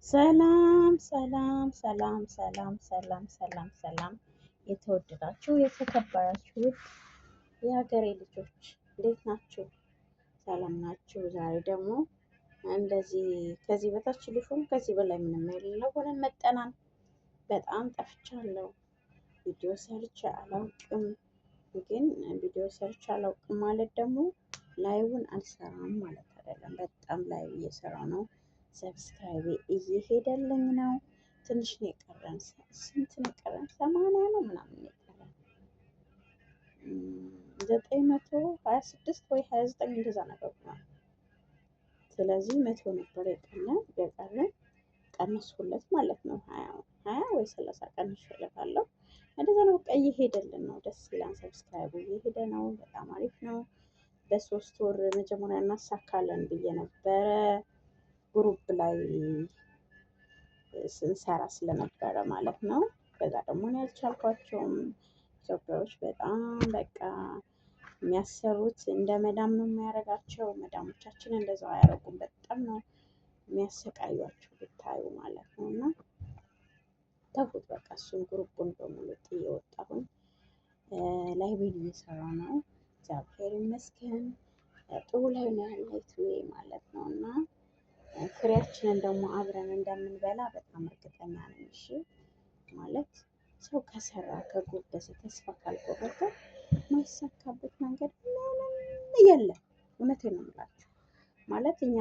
ሰላም ሰላም ሰላም ሰላም ሰላም ሰላም ሰላም የተወደዳችሁ የተከበራችሁ ውድ የሀገሬ ልጆች እንዴት ናችሁ? ሰላም ናችሁ? ዛሬ ደግሞ እንደዚህ ከዚህ በታች ልሹም ከዚህ በላይ ምንም የሌለው ሆነን መጠናል። በጣም ጠፍቻለሁ። ቪዲዮ ሰርቼ አላውቅም። ግን ቪዲዮ ሰርቼ አላውቅም ማለት ደግሞ ላይውን አልሰራም ማለት አይደለም። በጣም ላይቭ እየሰራው ነው። ሰብስክራይብ እየሄደልኝ ነው። ትንሽ ነው የቀረን። ስንት ነው የቀረን? 80 ነው ምናምን ነው የቀረን። 926 ወይ 29 እንደዛ ነገር ነው። ስለዚህ 100 ነበር የቀረን ቀነስኩለት ማለት ነው። 20 ወይ 30 ቀንሼለታለሁ። እንደዛ ነው። በቃ እየሄደልን ነው። ደስ ይላል። ሰብስክራይቡ እየሄደ ነው። በጣም አሪፍ ነው። በ3 ወር መጀመሪያ እናሳካለን ብዬ ነበረ ግሩፕ ላይ ስንሰራ ስለነበረ ማለት ነው። ከዛ ደግሞ እኔ አልቻልኳቸውም። ኢትዮጵያዎች በጣም በቃ የሚያሰሩት እንደ መዳም ነው የሚያደርጋቸው። መዳሞቻችን እንደዛው አያደርጉም። በጣም ነው የሚያሰቃዩቸው ብታዩ ማለት ነው። እና ተፉት በቃ እሱን ግሩፑን በሙሉ ጥዬ ወጣሁኝ። ላይቤል እየሰራ ነው። እግዚአብሔር ይመስገን ጥሩ ላይ ነው ያለሁት ማለት ነው። እና ፍሬያችንን ደግሞ አብረን እንደምንበላ በጣም እርግጠኛ ነኝ። እሺ ማለት ሰው ከሰራ ከጎበዘ ተስፋ ካልቆረጠ ማይሳካበት መንገድ ምንም የለም። እውነቴን ነው የምላችሁ። ማለት እኔ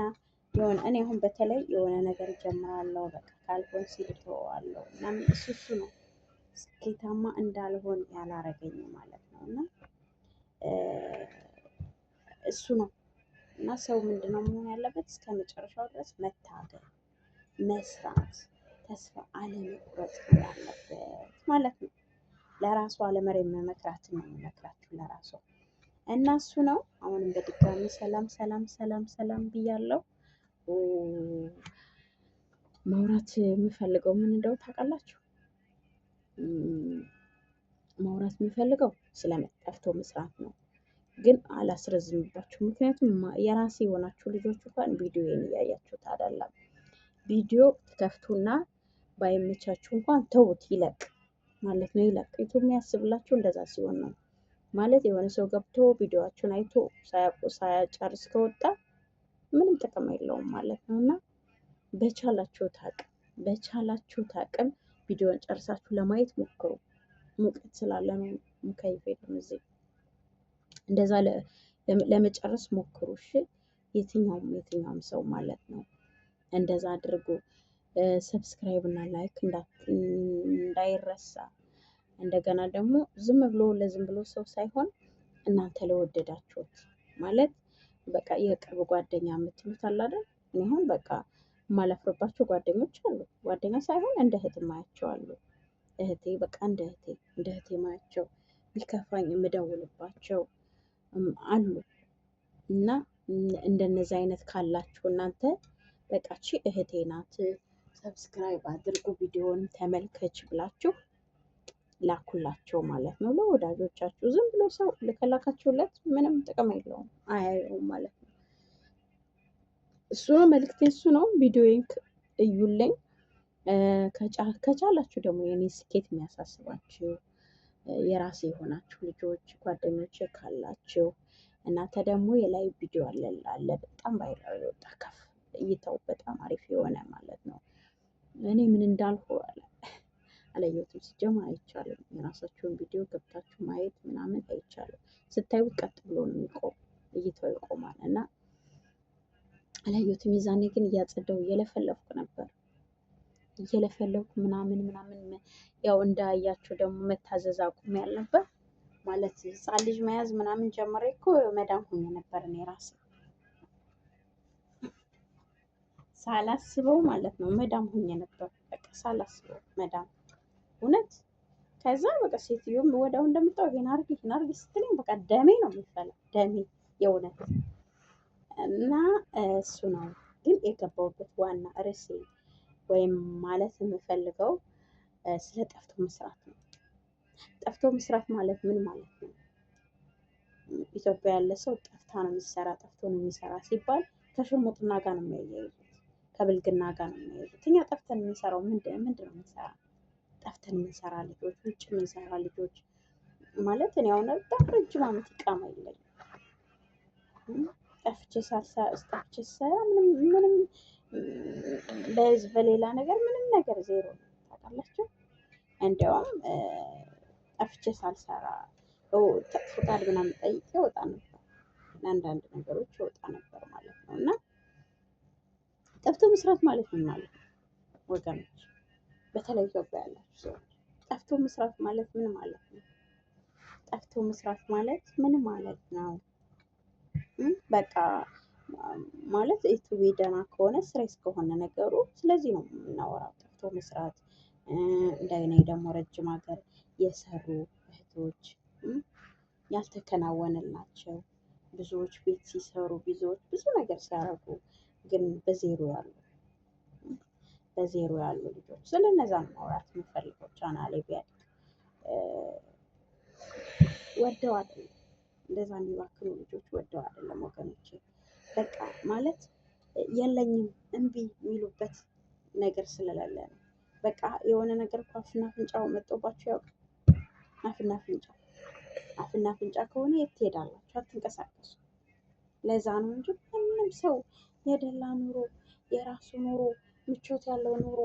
አሁን በተለይ የሆነ ነገር ጀምራለሁ በቃ ካልሆን ሲል እተወዋለሁ ምናምን እሱ ነው ስኬታማ እንዳልሆን ያላረገኝ ማለት ነው። እና እሱ ነው እና ሰው ምንድነው መሆን ያለበት? እስከ መጨረሻው ድረስ መታገል፣ መስራት፣ ተስፋ አለመቁረጥ ያለበት ማለት ነው። ለራሱ አለመሬት መመክራት ነው የሚመክራችሁ ለራሱ እና እሱ ነው። አሁንም በድጋሚ ሰላም ሰላም ሰላም ሰላም ብያለሁ። ማውራት የምፈልገው ምን እንደው ታውቃላችሁ? ማውራት የምፈልገው ስለመጠፍቶ መስራት ነው። ግን አላስረዝምባችሁ። ምክንያቱም የራሴ የሆናችሁ ልጆች እንኳን ቪዲዮዬን እያያችሁት አይደለም። ቪዲዮ ትከፍቱና ባይመቻችሁ እንኳን ተውት ይለቅ ማለት ነው። ይለቅ ዩቱብ የሚያስብላችሁ እንደዛ ሲሆን ነው ማለት። የሆነ ሰው ገብቶ ቪዲዮአችሁን አይቶ ሳያጨርስ ከወጣ ምንም ጥቅም የለውም ማለት ነው። እና በቻላችሁት አቅም ቪዲዮን ጨርሳችሁ ለማየት ሞክሩ። ሙቀት ስላለ ነው ሙከይፍ የለም እዚህ። እንደዛ ለመጨረስ ሞክሩ እሺ። የትኛውም ሰው ማለት ነው እንደዛ አድርጎ ሰብስክራይብ እና ላይክ እንዳይረሳ። እንደገና ደግሞ ዝም ብሎ ሰው ሳይሆን እናንተ ለወደዳችሁት ማለት በቃ የቅርብ ጓደኛ የምትሉት አለ አይደል? እኔ አሁን በቃ የማላፍርባቸው ጓደኞች አሉ። ጓደኛ ሳይሆን እንደ እህት ማያቸው አሉ። እህቴ በቃ እንደ እህቴ ማያቸው ቢከፋኝ የምደውልባቸው አሉ። እና እንደነዚህ አይነት ካላችሁ እናንተ በቃ እቺ እህቴ ናት ሰብስክራይብ አድርጉ ቪዲዮውን ተመልከች ብላችሁ ላኩላቸው ማለት ነው ለወዳጆቻችሁ። ዝም ብሎ ሰው ልከላካችሁለት ምንም ጥቅም የለውም፣ አያየውም ማለት ነው። እሱ ነው መልእክቴ፣ እሱ ነው። ቪዲዮዬን እዩልኝ። ከቻላችሁ ደግሞ የኔ ስኬት የሚያሳስባችሁ የራሴ የሆናችሁ ልጆች ጓደኞች ካላችሁ እናንተ ደግሞ የላይ ቪዲዮ አለ በጣም ቫይራል የወጣ ከፍ እይታው በጣም አሪፍ የሆነ ማለት ነው። እኔ ምን እንዳልኩ አላየሁትም፣ ሲጀመር አይቻልም። የራሳችሁን ቪዲዮ ገብታችሁ ማየት ምናምን አይቻልም። ስታዩት ቀጥ ብሎ ነው የሚቆም፣ እይታው ይቆማል። እና አላየሁትም። የዛኔ ግን እያጸዳው እየለፈለፍኩ ነበር ምናምን ያው እንዳያችሁ ደግሞ መታዘዝ አቁሜ ያልነበር ማለት ህፃን ልጅ መያዝ ምናምን ጀምሬ እኮ መዳም ሆኜ ነበር እኔ ራሴ ሳላስበው ማለት ነው። መዳም ሆኜ ነበር በቃ ሳላስበው መዳም እውነት። ከዛ በቃ ሴትዮውም ወዲያው እንደምታው ይሄን አርጊ ስትለኝ በቃ ደሜ ነው የሚፈላ ደሜ የእውነት። እና እሱ ነው ግን የገባሁበት ዋና ርዕሴ ወይም ማለት የምፈልገው ስለ ጠፍቶ መስራት ነው። ጠፍቶ መስራት ማለት ምን ማለት ነው? ኢትዮጵያ ያለ ሰው ጠፍቶ ነው የሚሰራ ሲባል ከሽሙጥና ጋር ነው የሚያያይዙት። ከብልግና ጋር ነው የሚያይዙት። እኛ ጠፍተን የምንሰራው ምንድን ነው የምንሰራ? ጠፍተን የምንሰራ ልጆች፣ ውጭ የምንሰራ ልጆች ማለት እኔ አሁን በጣም ረጅም ዓመት ይቃማ የለኝም። ጠፍቼ ስሰራ ምንም በሌላ ነገር ምንም ነገር ዜሮ ነው ታውቃላችሁ። እንዲያውም ጠፍቼ ሳልሰራ ፍቃድ ምናምን ጠይቄ ወጣ ነበር፣ ለአንዳንድ ነገሮች ወጣ ነበር ማለት ነው። እና ጠፍቶ መስራት ማለት ምን ማለት ነው ወገኖች? በተለይ ኢትዮጵያ ያላችሁ ሰዎች ጠፍቶ መስራት ማለት ምን ማለት ነው? ጠፍቶ መስራት ማለት ምን ማለት ነው? በቃ ማለት ዩቲዩብ ደህና ከሆነ ስሬስ ከሆነ ነገሩ ስለዚህ ነው የምናወራው። ጠፍቶ መስራት እንደገና ደግሞ ረጅም ሀገር የሰሩ እህቶች ያልተከናወነላቸው ብዙዎች ቤት ሲሰሩ ብዙዎች ብዙ ነገር ሲያደርጉ ግን በዜሮ ያሉ ልጆች ስለነዛ ማውራት የምፈልገው። ቻናሌ ቢያድግ ወደው አይደለም፣ እንደዛ የሚባክኑ ልጆች ወደው አይደለም ወገኖቼ። በቃ ማለት የለኝም እምቢ የሚሉበት ነገር ስለሌለ ነው። በቃ የሆነ ነገር እኮ አፍና አፍንጫው መጦባቸው ያውቃል። አፍና አፍንጫ ከሆነ የት ትሄዳላችሁ? አትንቀሳቀሱ። ለዛ ነው እንጂ ማንም ሰው የደላ ኑሮ የራሱ ኑሮ ምቾት ያለው ኑሮ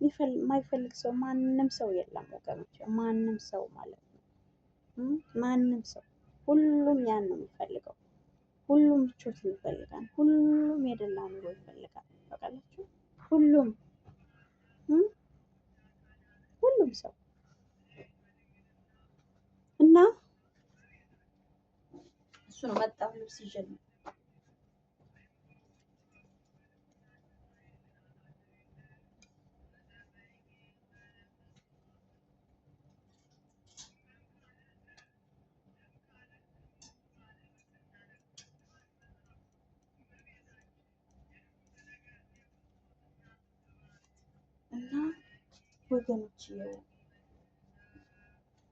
የማይፈልግ ሰው ማንም ሰው የለም ወገኖች። ማንም ሰው ማለት ነው ማንም ሰው ሁሉም ያን ነው የሚፈልገው። ሁሉም ምቾት ይፈልጋል። ሁሉም የደላ ኑሮ ይፈልጋል። ታውቃላችሁ? ሁሉም ሰው እና እሱ ነው መጣሁ ልብስ ይዤ ነው እና ወገኖች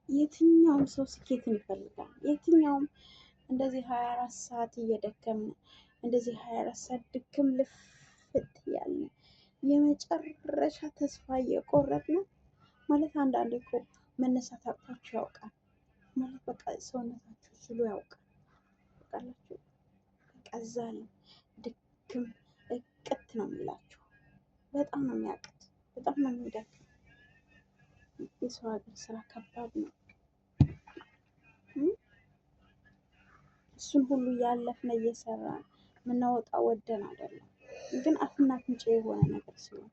የትኛውም ሰው ስኬትን ይፈልጋል። የትኛውም እንደዚህ 24 ሰዓት እየደከምን እንደዚህ 24 ሰዓት ድክም ልፍት ያለ የመጨረሻ ተስፋ እየቆረጥን ማለት አንዳንዴ እኮ መነሳት አቅቷችሁ ያውቃል ማለት በቃ ሰውነታችሁ ችሎ ያውቃል። ታውቃላችሁ? በቃ እዛ ላይ ድክም እቅት ነው የሚላችሁ። በጣም ነው የሚያቅት፣ በጣም ነው የሚደክም። የሰው ሀገር ስራ ከባድ ነው። እሱን ሁሉ እያለፍን እየሰራን የምናወጣው ወደን አይደለም፣ ግን አፍና አፍንጫ የሆነ ነገር ሲሆን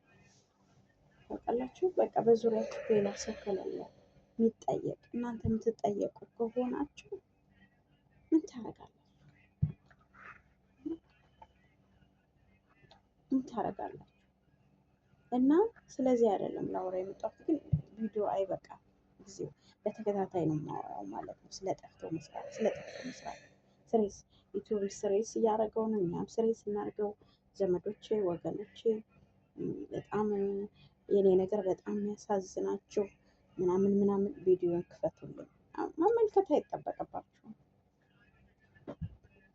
ታውቃላችሁ። በቃ በዙሪያችሁ ሌላ ሰው ከሌለ የሚጠየቅ እናንተ የምትጠየቁ ከሆናችሁ ምን ታደርጋላችሁ? እና ስለዚህ አይደለም ላውራ የመጣሁት፣ ግን ቪዲዮ አይበቃም፣ ጊዜው በተከታታይ ነው የማወራው ማለት ነው። ስለ ጠፍቶ መስራት ስሬስ ዩቲዩብ ስሬስ እያደረገው ነው። እኛም ስሬስ እናድርገው። ዘመዶቼ ወገኖቼ በጣም የኔ ነገር በጣም የሚያሳዝናችሁ ምናምን ቪዲዮን ክፈቱልኝ።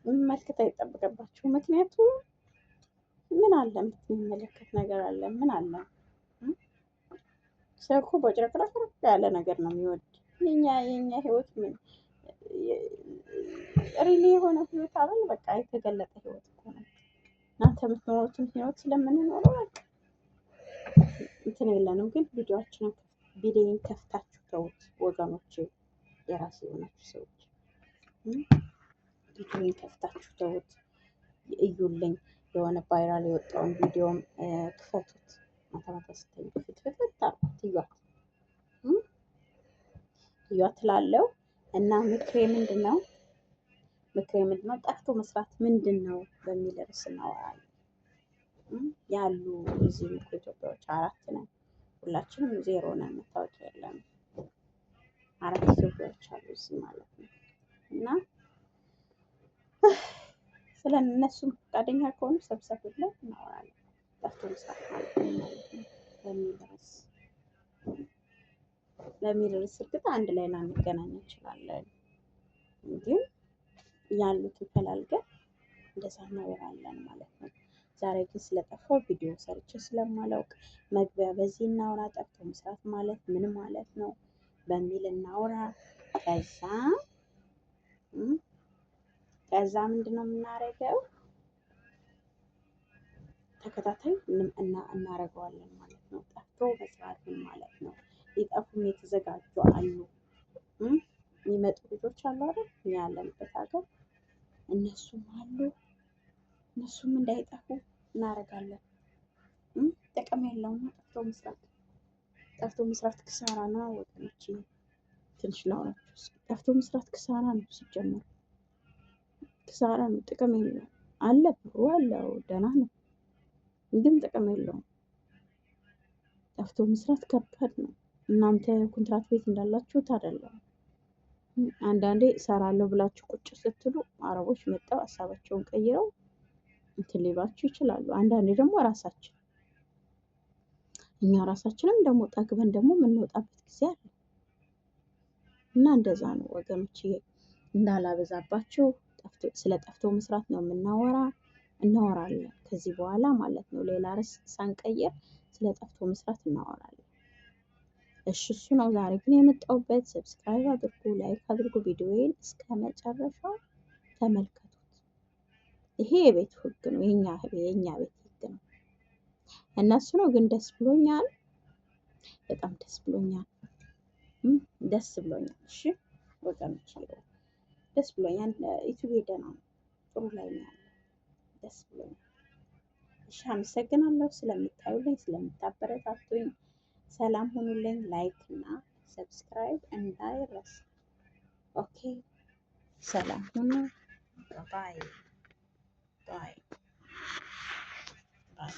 መመልከት አይጠበቅባችሁ። ምክንያቱም ምን አለ የሚመለከት ነገር አለ? ምን አለ? ሰው እኮ በጭረቅረቅ ያለ ነገር ነው የሚወድ። የኛ ህይወት ምን ሪሊ የሆነ ህይወት አለን። በቃ የተገለጠ ህይወት እኮ ነው። እናንተ የምትኖሩትን ህይወት ስለምንኖረው በቃ እንትን የለንም። ግን ቪዲዮን ከፍታችሁ ተውት ወገኖቼ፣ የራሴ የሆናችሁ ሰዎች ቪዲዮን ከፍታችሁ ተውት። እዩልኝ። የሆነ ቫይራል የወጣውን ቪዲዮም ክፈቱት። ማታ ስተኙ ፍትፍት አርጉት። እዩት እላለሁ። እና ምክሬ ምንድን ነው? ጠፍቶ መስራት ምንድን ነው በሚል ርዕስ እናወራለን። ያሉ እዚህ እኮ ኢትዮጵያዎች 4 ነን። ሁላችንም 0 ነን። መታወቂያ የለም። 4 ኢትዮጵያዎች አሉ እዚህ ማለት ነው። እና ስለ እነሱም ፈቃደኛ ከሆኑ ሰብሰብ ብለን እናወራለን። ጠፍቶ መስራት ማለት ነው በሚል ርዕስ እርግጥ አንድ ላይ ላንገናኝ እንችላለን፣ ግን ያሉትን ፈላልገን እንደዛ እናወራለን ማለት ነው። ዛሬ ግን ስለጠፋው ቪዲዮ ሰርቼ ስለማላውቅ መግቢያ በዚህ እናውራ፣ ጠፍቶ መስራት ማለት ምን ማለት ነው በሚል እናውራ። ከዛ ምንድን ነው የምናደርገው? ተከታታይ እናደርገዋለን ማለት ነው። ጠፍቶ መስራት ምን ማለት ነው? ሊጠፉም የተዘጋጁ አሉ። የሚመጡ ልጆች አሉ አይደል? እኛ ያለንበት ሀገር እነሱም አሉ። እነሱም እንዳይጠፉ እናደርጋለን። ጥቅም የለውም ጠፍቶ መስራት። ጠፍቶ መስራት ክሳራ ነው ወገኖች። ትንሽ ላውራችሁ። ጠፍቶ መስራት ክሳራ ነው። ሲጀመር ክሳራ ነው። ጥቅም የለውም። አለ ብሩ አለው፣ ደህና ነው፣ ግን ጥቅም የለውም። ጠፍቶ መስራት ከባድ ነው። እናንተ ኮንትራት ቤት እንዳላችሁት አይደለም። አንዳንዴ እሰራለሁ ብላችሁ ቁጭ ስትሉ አረቦች መጥተው ሀሳባቸውን ቀይረው እንትን ሊሏችሁ ይችላሉ። አንዳንዴ ደግሞ እኛ ራሳችንም ደግሞ ጠግበን ደግሞ የምንወጣበት ጊዜ አለ እና እንደዛ ነው ወገኖች። እንዳላበዛባችሁ ስለ ጠፍቶ መስራት ነው እናወራለን ከዚህ በኋላ ማለት ነው። ሌላ ርዕስ ሳንቀይር ስለ ጠፍቶ መስራት እናወራለን። እሺ እሱ ነው ዛሬ ግን የመጣሁበት። ሰብስክራይብ አድርጉ፣ ላይክ አድርጉ፣ ቪዲዮዬን እስከ መጨረሻው ተመልከቱት። ይሄ የቤት ህግ ነው፣ የኛ ቤት ህግ ነው። እነሱ ነው ግን ደስ ብሎኛል፣ በጣም ደስ ብሎኛል፣ ደስ ብሎኛል። እሺ ወገኖች ደስ ብሎኛል። ዩቲዩብ ደህና ነው፣ ጥሩ ላይ ነው ያለው። ደስ ብሎኛል። እሺ አመሰግናለሁ ስለምታዩልኝ፣ ስለምታበረታቱኝ። ሰላም ሁኑልኝ። ላይክ እና ሰብስክራይብ እንዳይረሳ። ኦኬ ሰላም ሁኑ። ባይ ባይ ባይ።